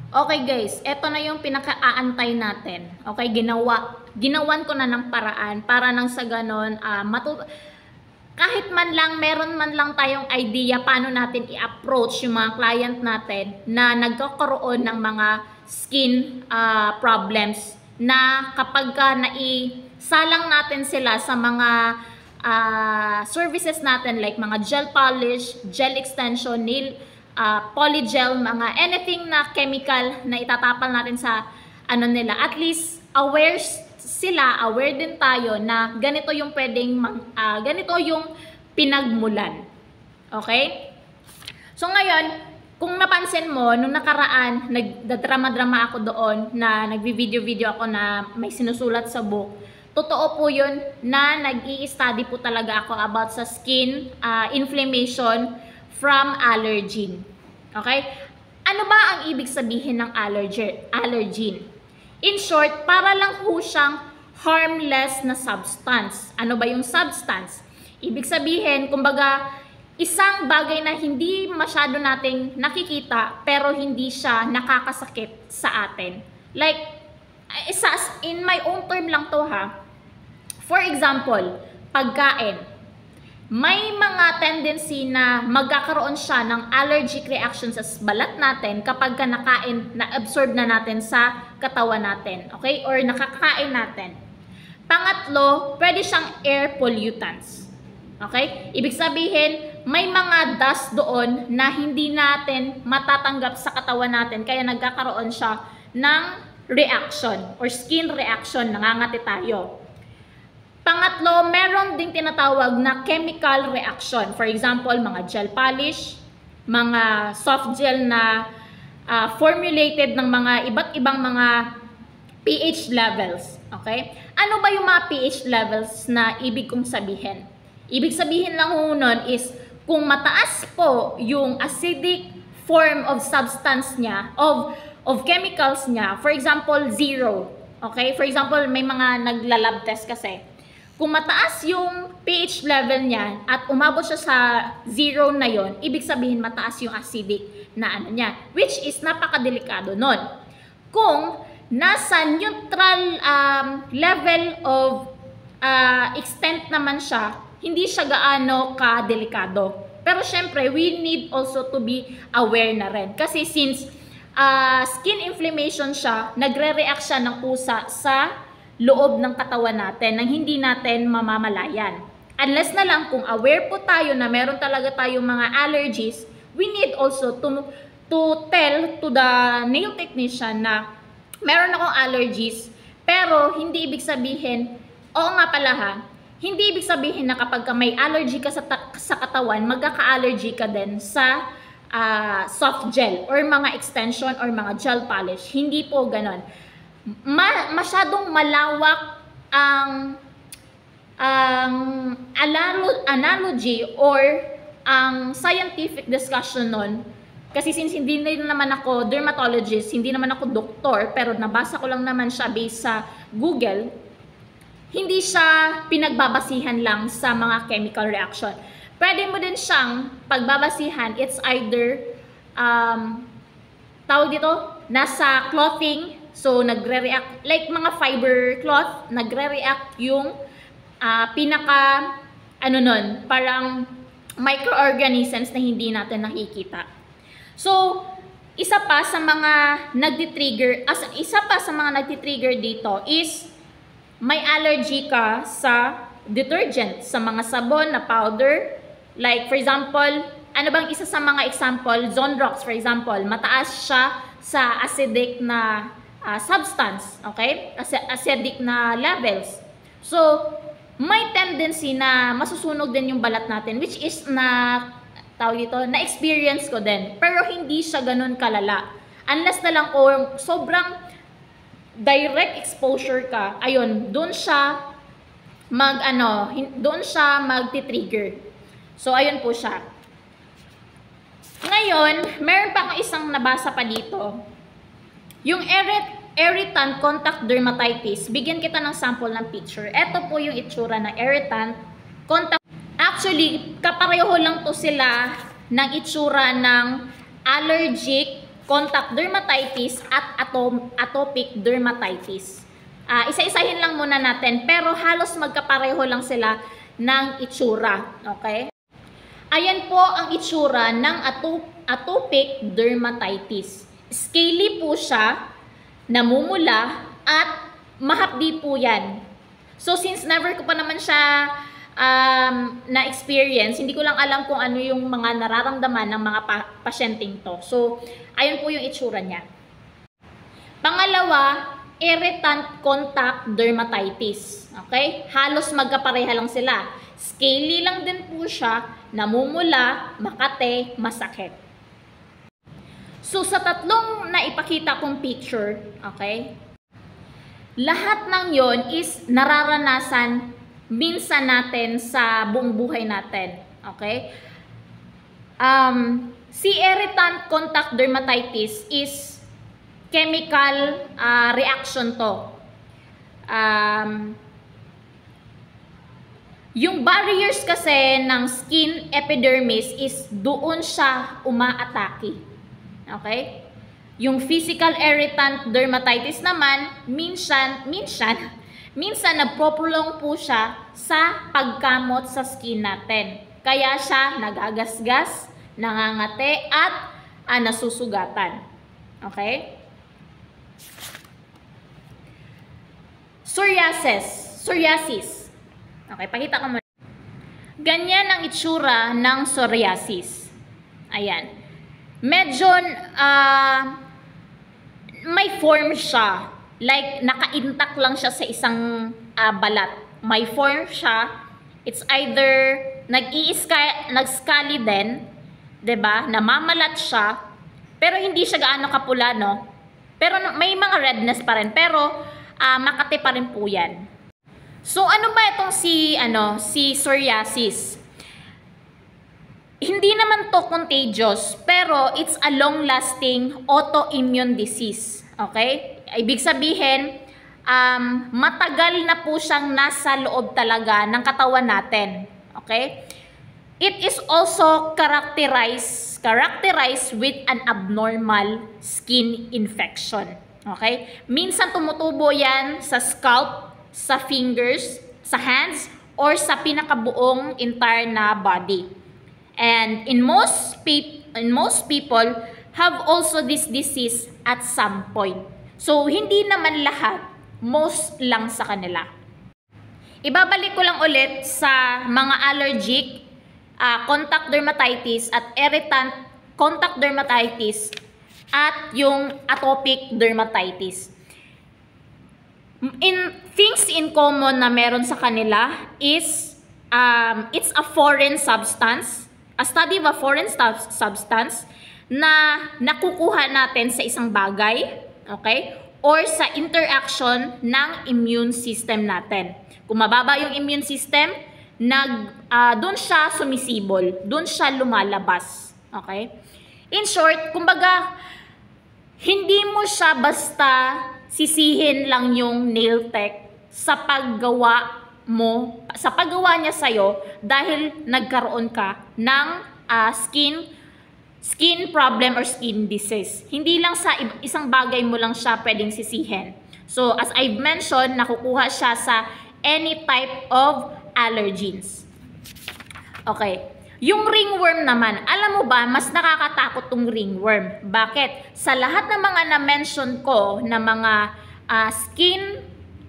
Okay guys, eto na yung pinaka-aantay natin. Okay, ginawan ko na ng paraan para nang sa ganon, kahit man lang, meron man lang tayong idea paano natin i-approach yung mga client natin na nagkakaroon ng mga skin problems na kapag naisalang natin sila sa mga services natin like mga gel polish, gel extension, nail polygel, mga anything na chemical na itatapal natin sa ano nila, at least aware din tayo na ganito yung pwedeng ganito yung pinagmulan. Okay? So ngayon, kung napansin mo, nung nakaraan, nagdrama-drama ako doon na nagvi-video-video ako na may sinusulat sa book. Totoo po yun na nag-i-study po talaga ako about sa skin inflammation from allergen. Okay? Ano ba ang ibig sabihin ng allergen? In short, para lang po siyang harmless na substance. Ano ba yung substance? Ibig sabihin, kumbaga, isang bagay na hindi masyado nating nakikita pero hindi siya nakakasakit sa atin. Like, in my own term lang to ha. For example, pagkain. May mga tendency na magkakaroon siya ng allergic reaction sa balat natin kapag nakain, na-absorb na natin sa katawan natin. Okay? Or nakakain natin. Pangatlo, pwede siyang air pollutants. Okay? Ibig sabihin, may mga dust doon na hindi natin matatanggap sa katawan natin kaya nagkakaroon siya ng reaction or skin reaction, nangangati tayo. Pangatlo, meron ding tinatawag na chemical reaction. For example, mga gel polish, mga soft gel na formulated ng mga iba't ibang mga pH levels. Okay? Ano ba yung mga pH levels na ibig kong sabihin? Ibig sabihin lang ho nun is kung mataas po yung acidic form of substance niya, of chemicals niya, for example, 0. Okay? For example, may mga nagla-lab test kasi. Kung mataas yung pH level niya at umabot siya sa 0 na yon, ibig sabihin mataas yung acidic na ano niya, which is napakadelikado nun. Kung nasa neutral level of extent naman siya, hindi siya gaano ka-delikado. Pero syempre, we need also to be aware na rin. Kasi since skin inflammation siya, nagre-react siya ng pusa sa loob ng katawan natin nang hindi natin mamamalayan. Unless na lang kung aware po tayo na meron talaga tayong mga allergies, we need also to tell to the nail technician na meron akong allergies, pero hindi ibig sabihin, oo nga pala ha, hindi ibig sabihin na kapag may allergy ka sa katawan, magkaka-allergy ka din sa soft gel or mga extension or mga gel polish. Hindi po ganon. Masyadong malawak ang analogy or ang scientific discussion nun. Kasi since hindi naman ako dermatologist, hindi naman ako doktor, pero nabasa ko lang naman siya based sa Google, hindi siya pinagbabasihan lang sa mga chemical reaction. Pwede mo din siyang pagbabasihan, it's either tawag dito, nasa clothing. So, nagre-react, like mga fiber cloth, nagre-react yung parang microorganisms na hindi natin nakikita. So, isa pa sa mga nagti-trigger dito is may allergy ka sa detergent, sa mga sabon na powder. Like, for example, ano bang isa sa mga example? Zonrox, for example, mataas siya sa acidic na substance, okay? Acidic na levels. So, may tendency na masusunog din yung balat natin, which is na-experience ko din. Pero hindi siya ganun kalala. Unless na lang kung sobrang direct exposure ka, ayun, doon siya magti-trigger. So, ayun po siya. Ngayon, meron pa akong isang nabasa pa dito. Yung irritant contact dermatitis, bigyan kita ng sample ng picture. Ito po yung itsura ng irritant contact. Actually, kapareho lang to sila ng itsura ng allergic contact dermatitis at atopic dermatitis. Isa-isahin lang muna natin, pero halos magkapareho lang sila ng itsura. Okay? Ayan po ang itsura ng atopic dermatitis. Scaly po siya, namumula, at mahapdi po yan. So since never ko pa naman siya na-experience, hindi ko lang alam kung ano yung mga nararamdaman ng mga pasyenteng to. So, ayun po yung itsura niya. Pangalawa, irritant contact dermatitis. Okay? Halos magkapareha lang sila. Scaly lang din po siya, namumula, makate, masakit. So, sa tatlong naipakita kong picture, okay, lahat ng yon is nararanasan minsan natin sa buong buhay natin. Okay? Si irritant contact dermatitis is chemical reaction to. Yung barriers kasi ng skin epidermis is doon siya umaatake. Okay? Yung physical irritant dermatitis naman, minsan nagpo-prolong po siya sa pagkamot sa skin natin. Kaya siya nagagasgas, nangangate, at nasusugatan. Okay? Psoriasis. Okay, pakita ko muna. Ganyan ang itsura ng psoriasis. Ayan. Medyo may form siya. Like, naka-intact lang siya sa isang balat. May form siya. It's either nag-scaly din, 'di ba? Namamalat siya. Pero hindi siya gaano kapula, no? Pero may mga redness pa rin. Pero makati pa rin po 'yan. So, ano ba itong si psoriasis? Hindi naman to contagious, pero it's a long-lasting autoimmune disease. Okay? Ibig sabihin, matagal na po siyang nasa loob talaga ng katawan natin. Okay? It is also characterized with an abnormal skin infection. Okay? Minsan tumutubo yan sa scalp, sa fingers, sa hands, or sa pinakabuong entire na body. And in most people have also this disease at some point. So, hindi naman lahat, most lang sa kanila. Ibabalik ko lang ulit sa mga allergic, contact dermatitis at irritant contact dermatitis at yung atopic dermatitis. Things in common na meron sa kanila is it's a foreign substance, a study of a foreign substance na nakukuha natin sa isang bagay, okay? Or sa interaction ng immune system natin. Kung mababa yung immune system, doon siya sumisibol, doon siya lumalabas, okay? In short, kumbaga, hindi mo siya basta sisihin lang yung nail tech sa paggawa niya sa'yo dahil nagkaroon ka ng skin problem or skin disease. Hindi lang sa isang bagay mo lang siya pwedeng sisihin. So, as I've mentioned, nakukuha siya sa any type of allergens. Okay. Yung ringworm naman, alam mo ba, mas nakakatakot tong ringworm. Bakit? Sa lahat ng mga na-mention ko na mga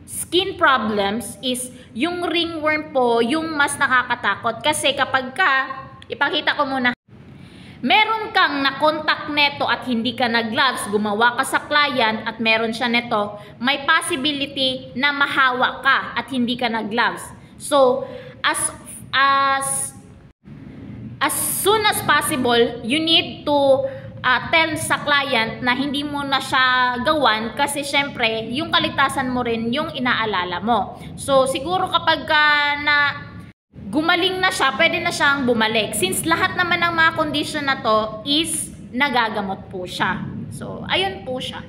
skin problems is yung ringworm po yung mas nakakatakot. Kasi kapag ipakita ko muna, meron kang na-contact neto at hindi ka nag-gloves, gumawa ka sa client at meron siya neto, may possibility na mahawa ka at hindi ka nag-gloves. So, as soon as possible, you need to tell sa client na hindi mo na siya gawan kasi syempre, yung kaligtasan mo rin yung inaalala mo. So, siguro kapag gumaling na siya, pwede na siyang bumalik. Since lahat naman ng mga condition na to is nagagamot po siya. So, ayun po siya.